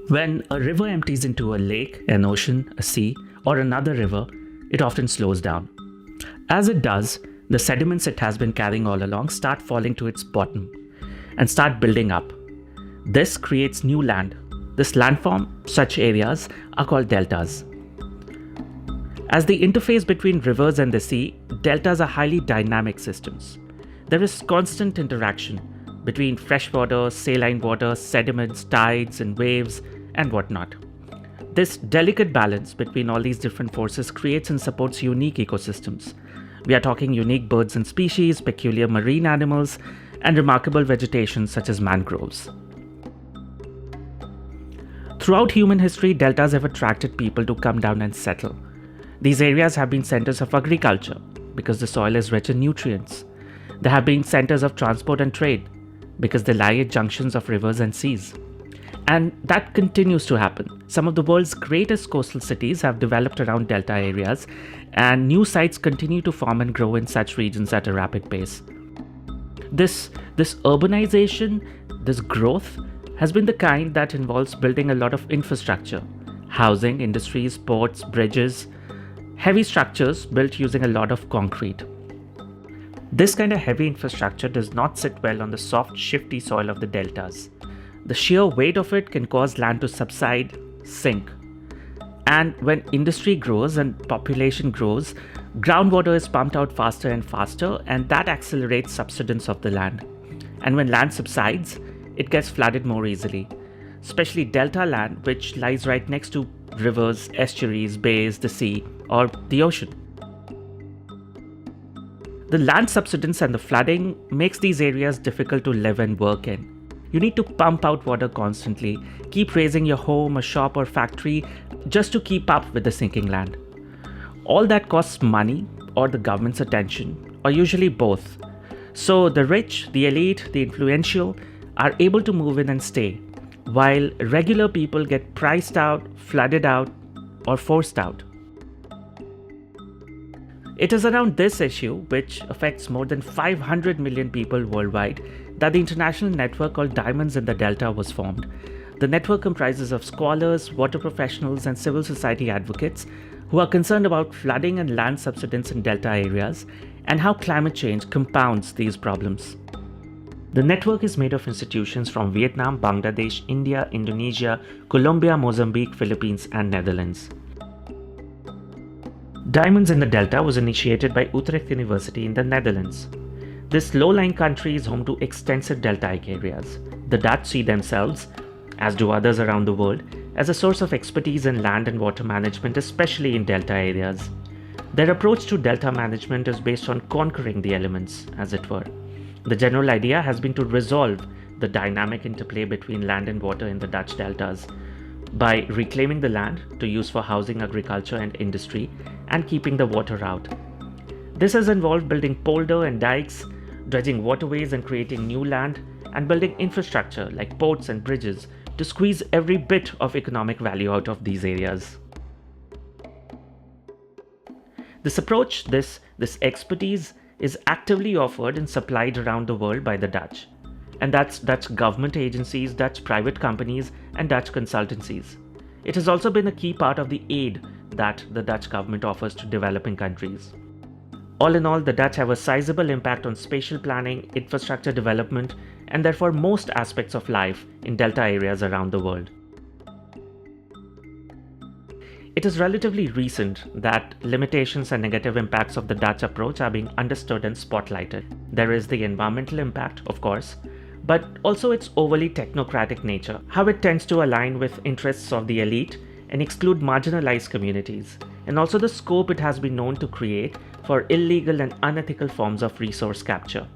When a river empties into a lake, an ocean, a sea, or another river, it often slows down. As it does, the sediments it has been carrying all along start falling to its bottom and start building up. This creates new land. This landform, such areas, are called deltas. As the interface between rivers and the sea, deltas are highly dynamic systems. There is constant interaction between freshwater, saline water, sediments, tides, and waves, and whatnot. This delicate balance between all these different forces creates and supports unique ecosystems. We are talking unique birds and species, peculiar marine animals, and remarkable vegetation such as mangroves. Throughout human history, deltas have attracted people to come down and settle. These areas have been centers of agriculture because the soil is rich in nutrients. They have been centers of transport and trade because they lie at junctions of rivers and seas. And that continues to happen. Some of the world's greatest coastal cities have developed around delta areas, and new sites continue to form and grow in such regions at a rapid pace. This urbanization, this growth, has been the kind that involves building a lot of infrastructure, housing, industries, ports, bridges, heavy structures built using a lot of concrete. This kind of heavy infrastructure does not sit well on the soft, shifty soil of the deltas. The sheer weight of it can cause land to subside, sink. And when industry grows and population grows, groundwater is pumped out faster and faster, and that accelerates subsidence of the land. And when land subsides, it gets flooded more easily, especially delta land, which lies right next to rivers, estuaries, bays, the sea, or the ocean. The land subsidence and the flooding makes these areas difficult to live and work in. You need to pump out water constantly, keep raising your home, a shop, or factory just to keep up with the sinking land. All that costs money or the government's attention, or usually both. So the rich, the elite, the influential are able to move in and stay, while regular people get priced out, flooded out, or forced out. It is around this issue, which affects more than 500 million people worldwide, that the international network called Diamonds in the Delta was formed. The network comprises of scholars, water professionals, and civil society advocates who are concerned about flooding and land subsidence in delta areas and how climate change compounds these problems. The network is made of institutions from Vietnam, Bangladesh, India, Indonesia, Colombia, Mozambique, Philippines, and Netherlands. Diamonds in the Delta was initiated by Utrecht University in the Netherlands. This low-lying country is home to extensive deltaic areas. The Dutch see themselves, as do others around the world, as a source of expertise in land and water management, especially in delta areas. Their approach to delta management is based on conquering the elements, as it were. The general idea has been to resolve the dynamic interplay between land and water in the Dutch deltas by reclaiming the land to use for housing, agriculture, and industry, and keeping the water out. This has involved building polder and dikes, dredging waterways and creating new land, and building infrastructure like ports and bridges to squeeze every bit of economic value out of these areas. This approach, this expertise is actively offered and supplied around the world by the Dutch. And that's Dutch government agencies, Dutch private companies, and Dutch consultancies. It has also been a key part of the aid that the Dutch government offers to developing countries. All in all, the Dutch have a sizable impact on spatial planning, infrastructure development, and therefore most aspects of life in delta areas around the world. It is relatively recent that limitations and negative impacts of the Dutch approach are being understood and spotlighted. There is the environmental impact, of course, but also its overly technocratic nature, how it tends to align with interests of the elite and exclude marginalized communities, and also the scope it has been known to create for illegal and unethical forms of resource capture.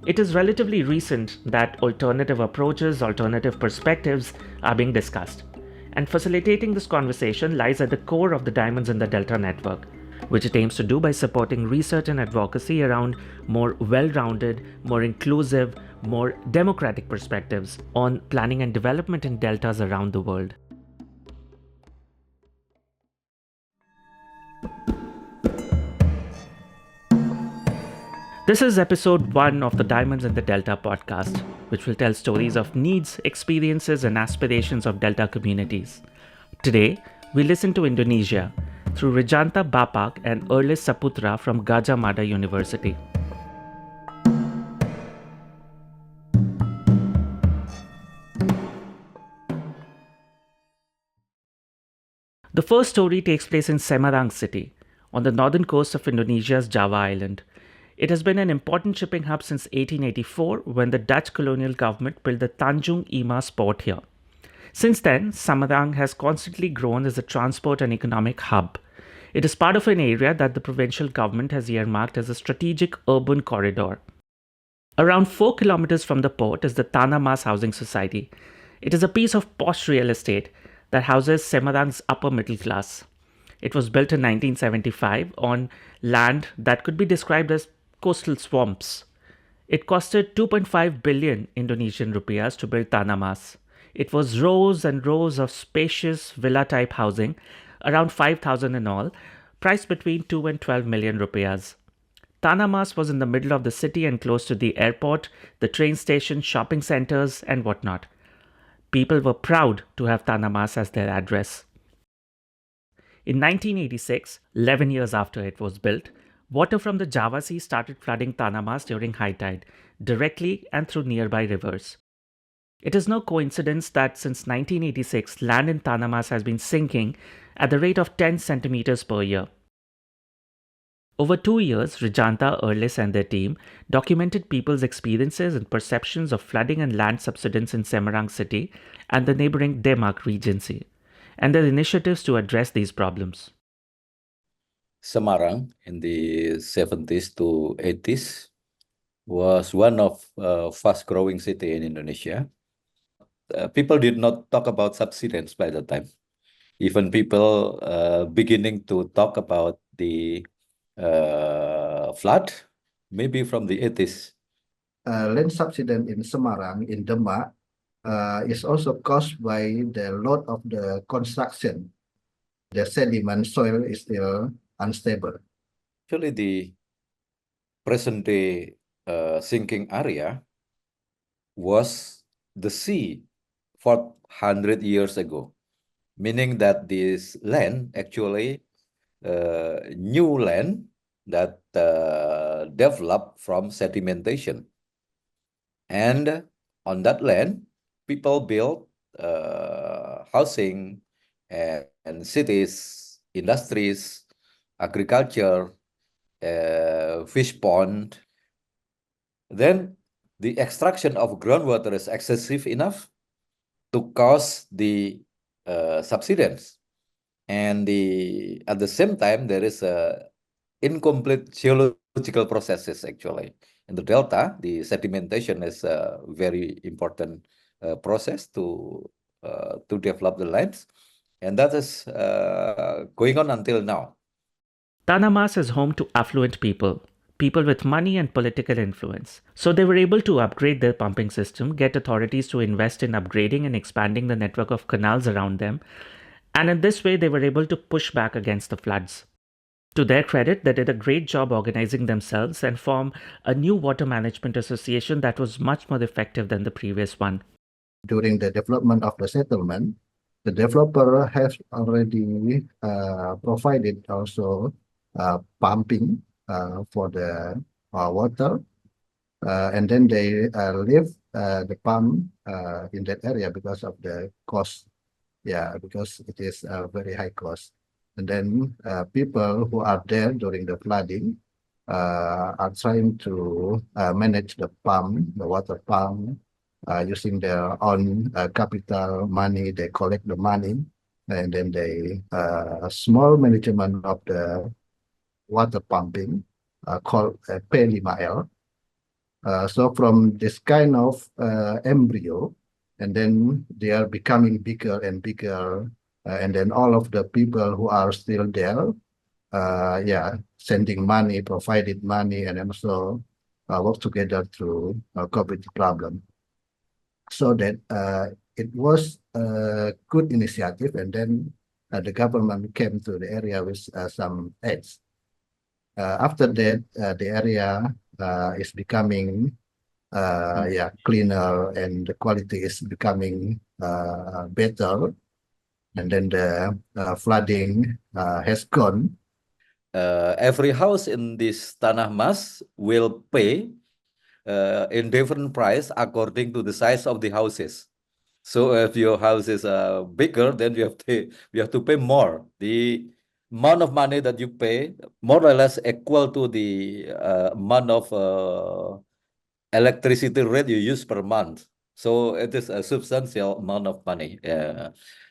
It is relatively recent that alternative approaches, alternative perspectives are being discussed, and facilitating this conversation lies at the core of the Diamonds in the Delta network, which it aims to do by supporting research and advocacy around more well-rounded, more inclusive, more democratic perspectives on planning and development in deltas around the world. This is episode 1 of the Diamonds in the Delta podcast, which will tell stories of needs, experiences, and aspirations of Delta communities. Today, we listen to Indonesia through Rijanta, Bapak, and Erlis Saputra from Gadjah Mada University. The first story takes place in Semarang city, on the northern coast of Indonesia's Java island. It has been an important shipping hub since 1884 when the Dutch colonial government built the Tanjung Emas port here. Since then, Semarang has constantly grown as a transport and economic hub. It is part of an area that the provincial government has earmarked as a strategic urban corridor. Around 4 kilometers from the port is the Tanah Housing Society. It is a piece of posh real estate that houses Semarang's upper middle class. It was built in 1975 on land that could be described as coastal swamps. It costed 2.5 billion Indonesian rupiahs to build Tanah Mas. It was rows and rows of spacious villa-type housing, around 5,000 in all, priced between 2 and 12 million rupiahs. Tanah Mas was in the middle of the city and close to the airport, the train station, shopping centers, and whatnot. People were proud to have Tanah Mas as their address. In 1986, 11 years after it was built, water from the Java Sea started flooding Tanah Mas during high tide, directly and through nearby rivers. It is no coincidence that since 1986, land in Tanah Mas has been sinking at the rate of 10 centimeters per year. Over 2 years, Rijanta, Erlis and their team documented people's experiences and perceptions of flooding and land subsidence in Semarang city and the neighboring Demak Regency, and their initiatives to address these problems. Semarang in the 70s to 80s was one of fast-growing city in Indonesia. People did not talk about subsidence by the time. Even people beginning to talk about the flood, maybe from the 80s. Land subsidence in Semarang, in Demak, is also caused by the load of the construction. The sediment soil is still unstable. Actually, the present-day sinking area was the sea 400 years ago, meaning that this land actually new land that developed from sedimentation. And on that land, people built housing and cities, industries, agriculture, fish pond. Then the extraction of groundwater is excessive enough to cause the subsidence. And at the same time, there is a incomplete geological processes actually. In the delta, the sedimentation is a very important process to develop the lands, and that is going on until now. Tanah Mas is home to affluent people with money and political influence. So they were able to upgrade their pumping system, get authorities to invest in upgrading and expanding the network of canals around them, and in this way they were able to push back against the floods. To their credit, they did a great job organizing themselves and form a new water management association that was much more effective than the previous one. During the development of the settlement, the developer has already provided also pumping for the water, and then they leave the pump in that area because of the cost. Yeah, because it is a very high cost. And then people who are there during the flooding are trying to manage the pump, the water pump, using their own capital money. They collect the money, and then they small management of the water pumping called P5L. So from this kind of embryo, and then they are becoming bigger and bigger, and then all of the people who are still there, sending money, provided money, and also work together to cope with the problem. So that it was a good initiative, and then the government came to the area with some aids. After that, the area is becoming cleaner, and the quality is becoming better, and then the flooding has gone. Every house in this Tanah Mas will pay in different price according to the size of the houses. So if your house is bigger, then you have to pay more. The amount of money that you pay more or less equal to the amount of electricity rate you use per month. So it is a substantial amount of money.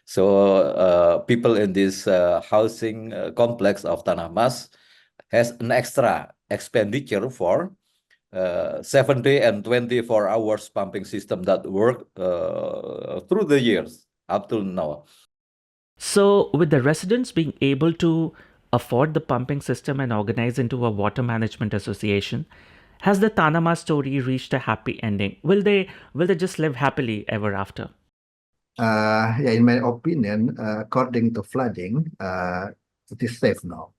So people in this housing complex of Tanah Mas has an extra expenditure for 70 and 24 hours pumping system that work through the years up till now. So, with the residents being able to afford the pumping system and organize into a water management association, has the Tanama story reached a happy ending? Will they just live happily ever after? In my opinion, according to flooding, it is safe now.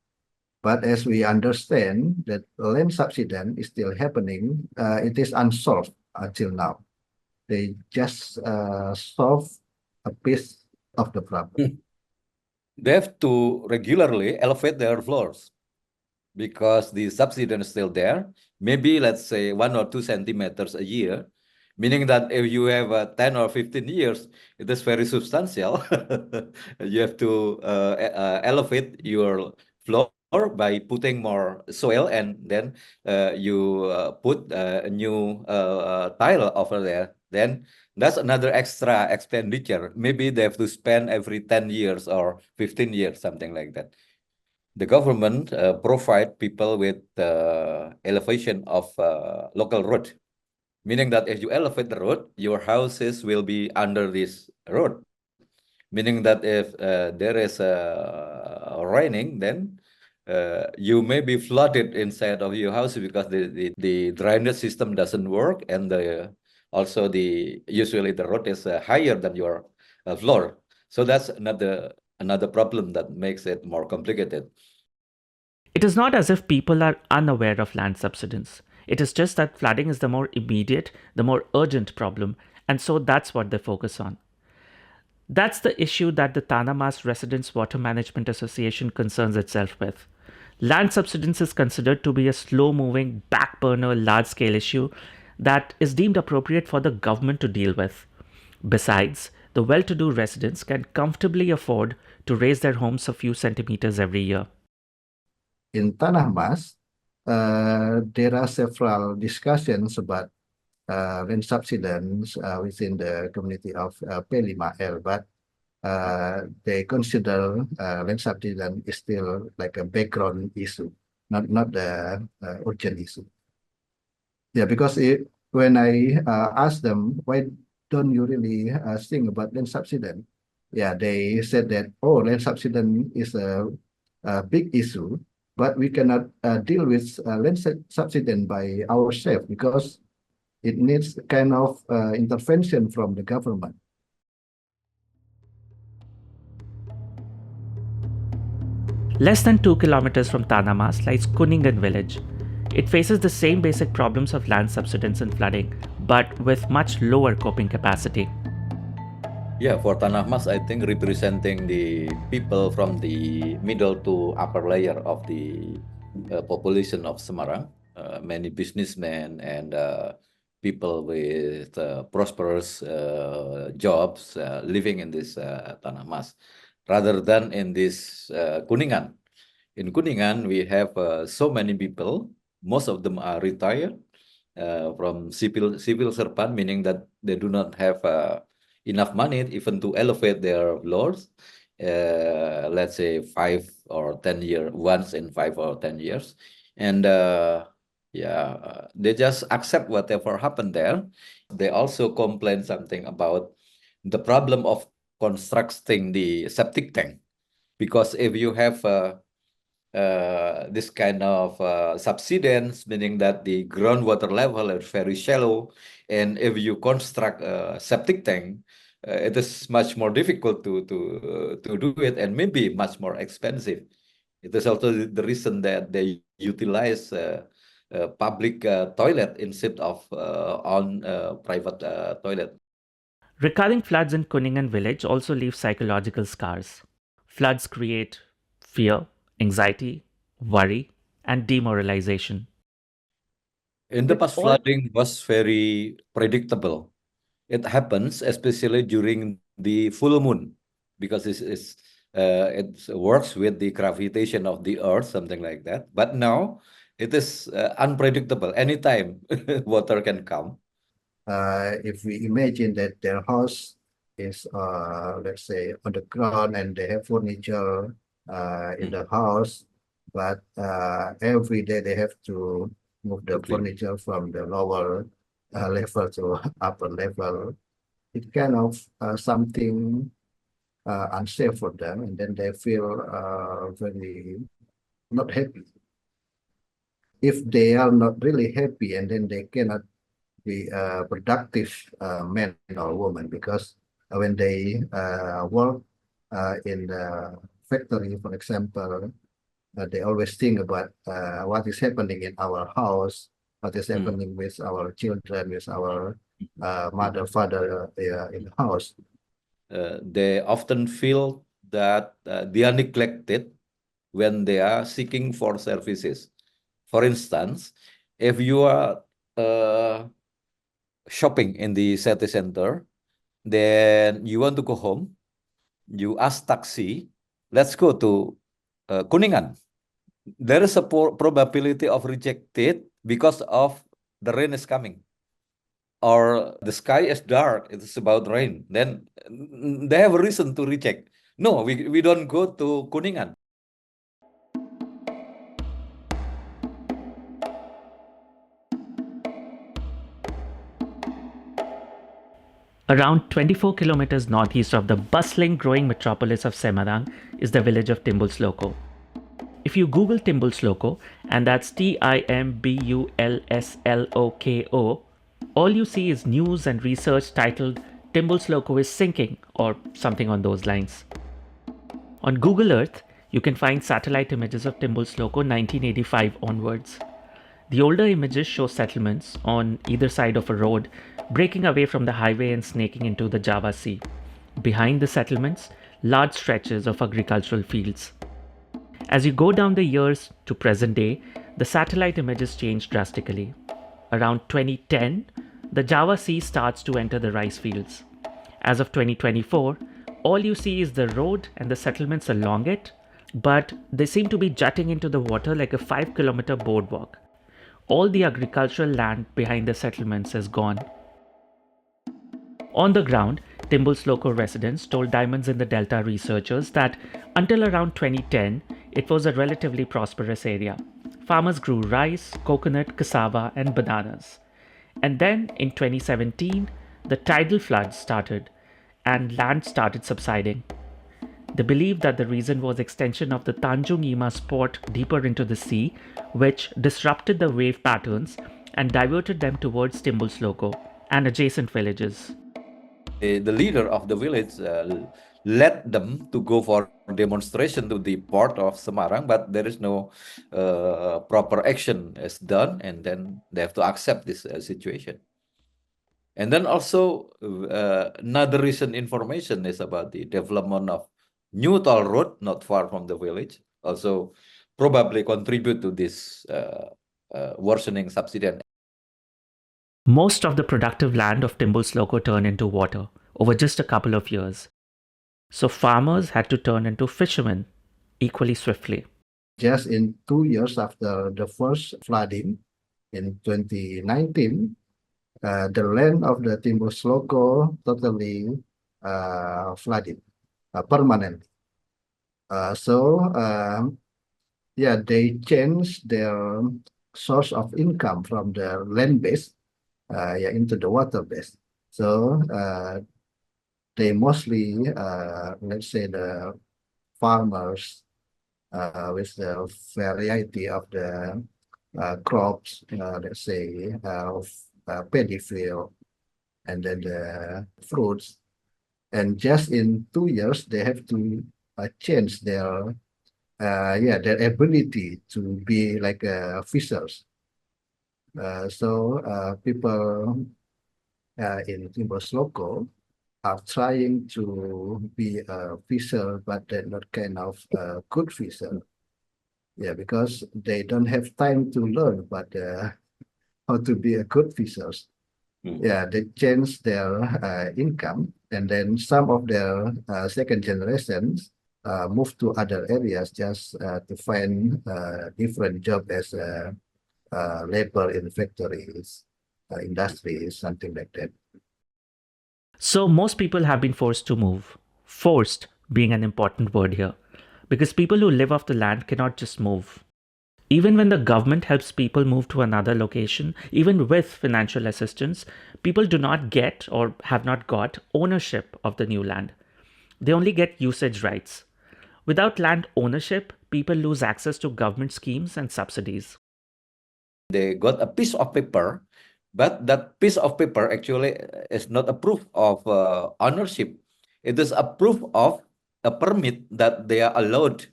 But as we understand that land subsidence is still happening, it is unsolved until now. They just solve a piece of the problem. They have to regularly elevate their floors because the subsidence is still there. Maybe let's say 1 or 2 centimeters a year, meaning that if you have 10 or 15 years, it is very substantial. You have to elevate your floor by putting more soil, and then you put a new tile over there. Then that's another extra expenditure. Maybe they have to spend every 10 years or 15 years, something like that. The government provide people with elevation of local road, meaning that if you elevate the road, your houses will be under this road. Meaning that if there is raining, then you may be flooded inside of your house because the drainage system doesn't work, and usually the road is higher than your floor. So that's another problem that makes it more complicated. It is not as if people are unaware of land subsidence. It is just that flooding is the more immediate, the more urgent problem, and so that's what they focus on. That's the issue that the Tanah Mas Residents Water Management Association concerns itself with. Land subsidence is considered to be a slow-moving, back-burner, large-scale issue that is deemed appropriate for the government to deal with. Besides, the well-to-do residents can comfortably afford to raise their homes a few centimeters every year. In Tanah Mas, there are several discussions about land subsidence within the community of P5L, but they consider land subsidence is still like a background issue, not the urgent issue. Yeah, because when I asked them, why don't you really think about land subsidence? Yeah, they said that, land subsidence is a big issue, but we cannot deal with land subsidence by ourselves because it needs kind of intervention from the government. Less than 2 kilometers from Tanah Mas lies Kunningan village. It faces the same basic problems of land subsidence and flooding, but with much lower coping capacity. Yeah, for Tanah Mas, I think representing the people from the middle to upper layer of the population of Semarang, many businessmen and people with prosperous jobs living in this Tanah Mas, rather than in this Kunningan. In Kunningan, we have so many people. Most of them are retired from civil servant, meaning that they do not have enough money even to elevate their floors. Let's say 5 or 10 years, once in 5 or 10 years, and they just accept whatever happened there. They also complain something about the problem of constructing the septic tank, because if you have this kind of subsidence, meaning that the groundwater level is very shallow, and if you construct a septic tank, it is much more difficult to do it, and maybe much more expensive. It is also the reason that they utilize public toilet instead of on private toilet. Recurring floods in Kunningan village also leave psychological scars. Floods create fear, anxiety, worry, and demoralization. In the With past, all flooding was very predictable. It happens especially during the full moon because it works with the gravitation of the earth, something like that. But now it is unpredictable. Anytime water can come. If we imagine that their house is, let's say, on the ground and they have furniture in the house, but every day they have to move the To clean. furniture from the lower level to upper level. It kind of something unsafe for them, and then they feel very not happy. If they are not really happy, and then they cannot be a productive man or woman, because when they work in the factory, for example, they always think about what is happening in our house, what is happening with our children, with our mother, father in the house. They often feel that they are neglected when they are seeking for services. For instance, if you are shopping in the city center, then you want to go home, you ask taxi, let's go to Kunningan. There is a probability of rejected because of the rain is coming. Or the sky is dark, it is about rain. Then they have a reason to reject. No, we don't go to Kunningan. Around 24 kilometers northeast of the bustling, growing metropolis of Semarang is the village of Timbulsloko. If you Google Timbulsloko, and that's Timbulsloko, all you see is news and research titled Timbulsloko is sinking or something on those lines. On Google Earth, you can find satellite images of Timbulsloko 1985 onwards. The older images show settlements on either side of a road breaking away from the highway and snaking into the Java Sea. Behind the settlements, large stretches of agricultural fields. As you go down the years to present day, the satellite images change drastically. Around 2010, the Java Sea starts to enter the rice fields. As of 2024, all you see is the road and the settlements along it, but they seem to be jutting into the water like a 5-kilometer boardwalk. All the agricultural land behind the settlements is gone. On the ground, Timbulsloko residents told Diamonds in the Delta researchers that until around 2010, it was a relatively prosperous area. Farmers grew rice, coconut, cassava, and bananas. And then in 2017, the tidal floods started and land started subsiding. They believed that the reason was extension of the Tanjung Imas port deeper into the sea, which disrupted the wave patterns and diverted them towards Timbulsloko and adjacent villages. The leader of the village led them to go for demonstration to the port of Semarang, but there is no proper action is done, and then they have to accept this situation. And then also another recent information is about the development of new toll road not far from the village, also probably contribute to this worsening subsidence. Most of the productive land of Timbulsloko turned into water over just a couple of years. So farmers had to turn into fishermen equally swiftly. Just in 2 years after the first flooding in 2019, the land of the Timbulsloko totally flooded permanently. Yeah, they changed their source of income from the land-based into the water-based. So they mostly, let's say, the farmers with the variety of the crops, let's say, of paddy field, and then the fruits. And just in 2 years, they have to change their ability to be like fishers. So people in Timbos local are trying to be a fisher, but they're not kind of good fisher. Yeah, because they don't have time to learn, but how to be a good fishers. Yeah, they change their income, and then some of their second generations move to other areas just to find different job as labor in factories, industries, something like that. So most people have been forced to move. Forced being an important word here, because people who live off the land cannot just move. Even when the government helps people move to another location, even with financial assistance, people do not get or have not got ownership of the new land. They only get usage rights. Without land ownership, people lose access to government schemes and subsidies. They got a piece of paper, but that piece of paper actually is not a proof of ownership. It is a proof of a permit that they are allowed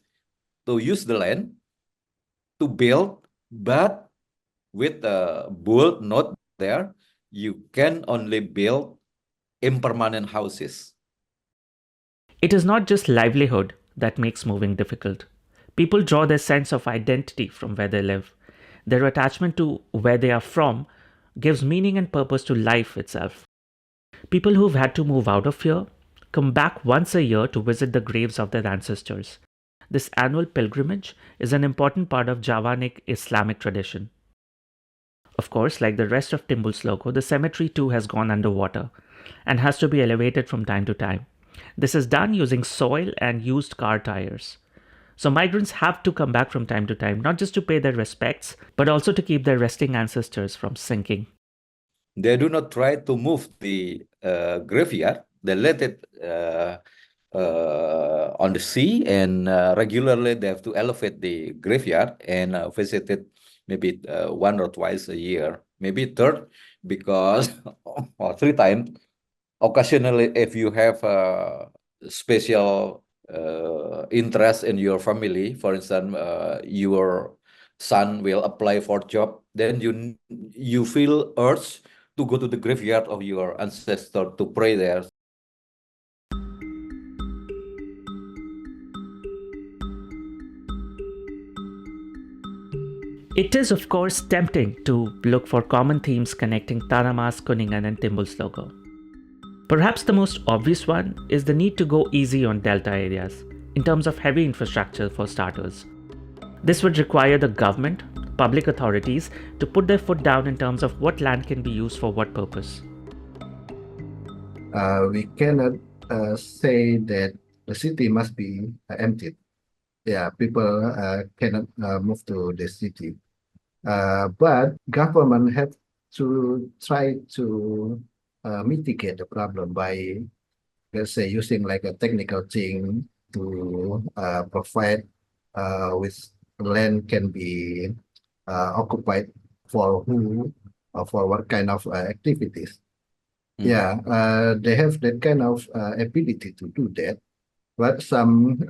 to use the land to build, but with a bold note there, you can only build impermanent houses. It is not just livelihood that makes moving difficult. People draw their sense of identity from where they live. Their attachment to where they are from gives meaning and purpose to life itself. People who've had to move out of here come back once a year to visit the graves of their ancestors. This annual pilgrimage is an important part of Javanic Islamic tradition. Of course, like the rest of Timbul's logo, the cemetery too has gone underwater and has to be elevated from time to time. This is done using soil and used car tires. So migrants have to come back from time to time, not just to pay their respects, but also to keep their resting ancestors from sinking. They do not try to move the graveyard. They let it on the sea, and regularly they have to elevate the graveyard and visit it maybe one or twice a year, maybe third, because or three times. Occasionally, if you have a special interest in your family, for instance, your son will apply for job, then you feel urged to go to the graveyard of your ancestor to pray there. It is, of course, tempting to look for common themes connecting Tanah, Kunningan, and Timbul's logo. Perhaps the most obvious one is the need to go easy on delta areas, in terms of heavy infrastructure for starters. This would require the government, public authorities, to put their foot down in terms of what land can be used for what purpose. We cannot say that the city must be emptied. Yeah, people cannot move to the city. But government have to try to mitigate the problem by, let's say, using like a technical thing to provide with land can be occupied for who or for what kind of activities. Yeah, they have that kind of ability to do that, but some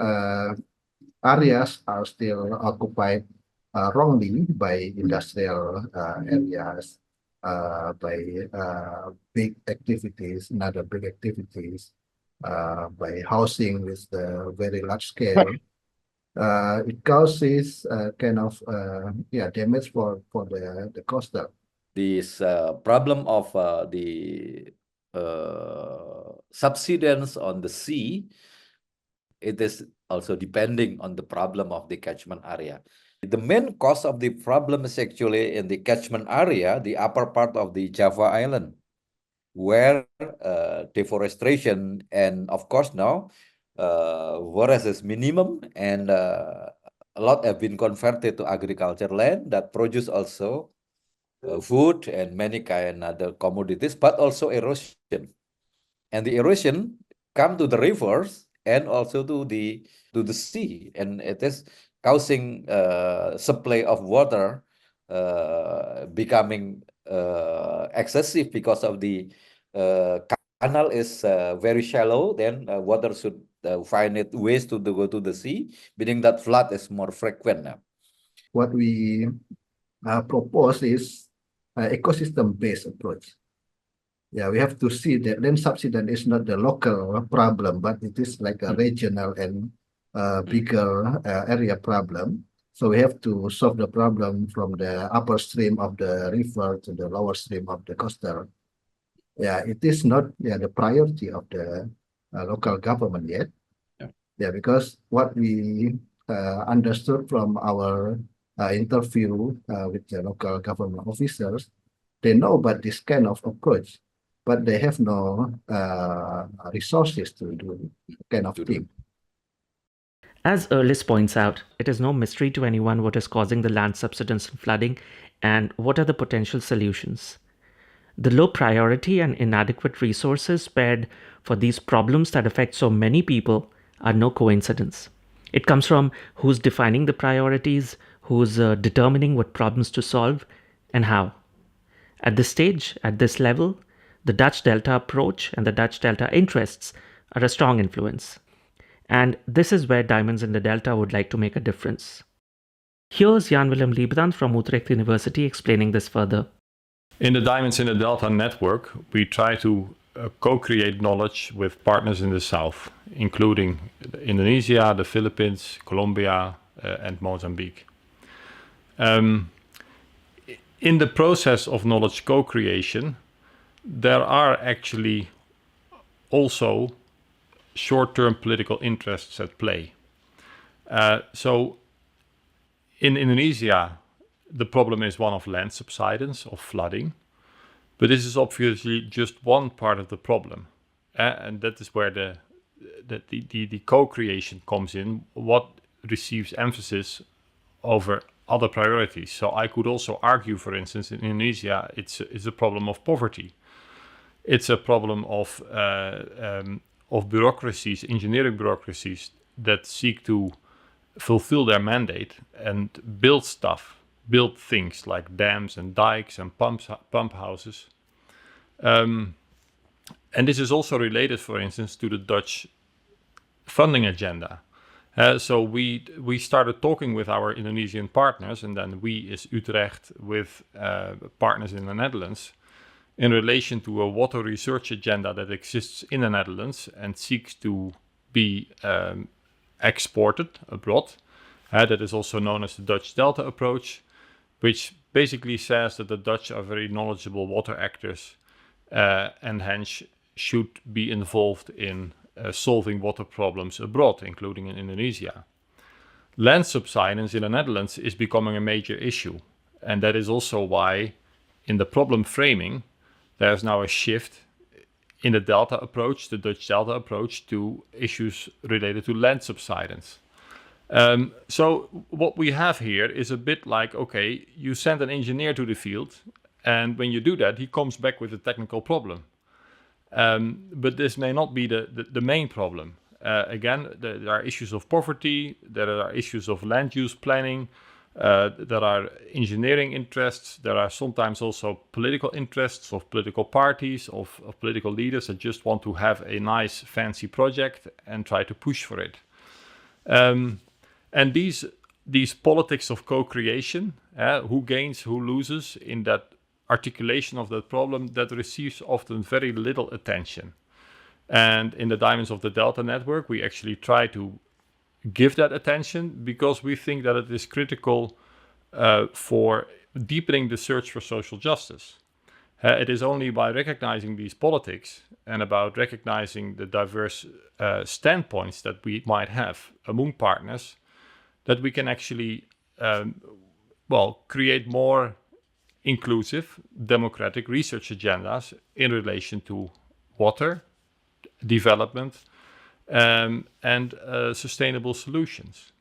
areas are still occupied wrongly by industrial areas, by big activities, another big activities, by housing with the very large scale. It causes kind of damage for the coastal. This problem of the subsidence on the sea, it is also depending on the problem of the catchment area. The main cause of the problem is actually in the catchment area, the upper part of the Java Island, where deforestation and of course now forest is minimum, and a lot have been converted to agriculture land that produce also food and many kind other commodities, but also erosion. And the erosion come to the rivers and also to the sea, and it is causing supply of water becoming excessive because of the canal is very shallow. Then water should find it ways to go to the sea, meaning that flood is more frequent now. What we propose is ecosystem-based approach. Yeah, we have to see that land subsidence is not the local problem, but it is like a regional and bigger area problem. So we have to solve the problem from the upper stream of the river to the lower stream of the coastal. Yeah, it is not the priority of the local government yet. Yeah, because what we understood from our interview with the local government officers, they know about this kind of approach, but they have no resources to do kind of thing. As Erlis points out, it is no mystery to anyone what is causing the land subsidence and flooding and what are the potential solutions. The low priority and inadequate resources spared for these problems that affect so many people are no coincidence. It comes from who's defining the priorities, who's determining what problems to solve, and how. At this stage, at this level, the Dutch Delta approach and the Dutch Delta interests are a strong influence. And this is where Diamonds in the Delta would like to make a difference. Here's Jan Willem Liebrand from Utrecht University explaining this further. In the Diamonds in the Delta network, we try to co-create knowledge with partners in the south, including Indonesia, the Philippines, Colombia, and Mozambique. In the process of knowledge co-creation, there are actually also short-term political interests at play. So in Indonesia, the problem is one of land subsidence, of flooding. But this is obviously just one part of the problem. And that is where the co-creation comes in, what receives emphasis over other priorities. So I could also argue, for instance, in Indonesia, it's a problem of poverty. It's a problem of bureaucracies, engineering bureaucracies that seek to fulfill their mandate and build things like dams and dikes and pump houses. And this is also related, for instance, to the Dutch funding agenda. So we started talking with our Indonesian partners, and then we as Utrecht with partners in the Netherlands, in relation to a water research agenda that exists in the Netherlands and seeks to be exported abroad. That is also known as the Dutch Delta approach, which basically says that the Dutch are very knowledgeable water actors and hence should be involved in solving water problems abroad, including in Indonesia. Land subsidence in the Netherlands is becoming a major issue, and that is also why in the problem framing there's now a shift in the Delta approach, the Dutch Delta approach, to issues related to land subsidence. So what we have here is a bit like, okay, you send an engineer to the field, and when you do that, he comes back with a technical problem. But this may not be the main problem. Again, there are issues of poverty, there are issues of land use planning, there are engineering interests, there are sometimes also political interests of political parties, of political leaders that just want to have a nice, fancy project and try to push for it. And these politics of co-creation, who gains, who loses in that articulation of that problem, that receives often very little attention. And in the Diamonds of the Delta network, we actually try to give that attention because we think that it is critical for deepening the search for social justice. It is only by recognizing these politics and about recognizing the diverse standpoints that we might have among partners that we can actually, create more inclusive, democratic research agendas in relation to water, development, and sustainable solutions.